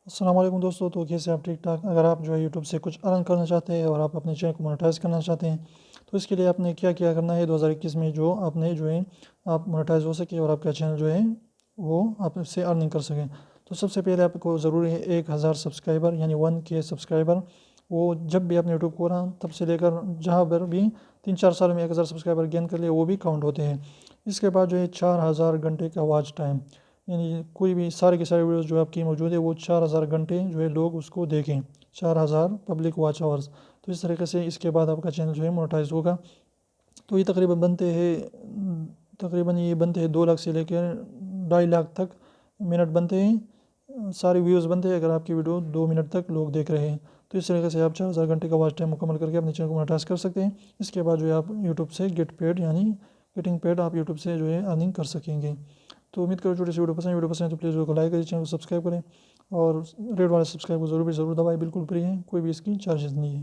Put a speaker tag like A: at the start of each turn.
A: السلام علیکم دوستو، تو کیسے آپ ٹھیک ٹھاک؟ اگر آپ جو ہے یوٹیوب سے کچھ ارن کرنا چاہتے ہیں اور آپ اپنے چینل کو مونیٹائز کرنا چاہتے ہیں تو اس کے لیے آپ نے کیا کرنا ہے 2021 میں جو آپ نے جو ہے آپ مونیٹائز ہو سکے اور آپ کا چینل جو ہے وہ آپ سے ارننگ کر سکیں۔ تو سب سے پہلے آپ کو ضروری ہے 1000 سبسکرائبر یعنی 1K سبسکرائبر۔ وہ جب بھی آپ نے یوٹیوب کھولا تب سے لے کر جہاں پر بھی 3-4 سال میں 1000 سبسکرائبر گین کر لے وہ بھی کاؤنٹ ہوتے ہیں۔ اس کے بعد جو ہے 4000 گھنٹے کا واچ ٹائم، یعنی کوئی بھی سارے کے سارے ویڈیوز جو آپ کی موجود ہے وہ 4000 گھنٹے جو ہے لوگ اس کو دیکھیں، 4000 پبلک واچ آورز۔ تو اس طریقے سے اس کے بعد آپ کا چینل جو ہے مونیٹائز ہوگا۔ تو یہ تقریباً یہ بنتے ہیں 2 لاکھ سے لے کے 2.5 لاکھ تک منٹ بنتے ہیں، سارے ویوز بنتے ہیں اگر آپ کی ویڈیو 2 منٹ تک لوگ دیکھ رہے ہیں۔ تو اس طریقے سے آپ 4000 گھنٹے کا واچ ٹائم مکمل کر کے اپنے چینل کو مونیٹائز کر سکتے ہیں۔ اس کے بعد جو ہے آپ یوٹیوب سے گیٹنگ پیڈ آپ یوٹیوب سے جو ہے ارننگ کر سکیں گے۔ تو امید کرو چھوٹی سی ویڈیو پسند ہے تو پلیز ویڈیو کو لائک کریں، چینل کو سبسکرائب کریں اور ریڈ والے سبسکرائب کو ضرور دبائیں، بالکل فری ہے، کوئی بھی اس کی چارجز نہیں ہے۔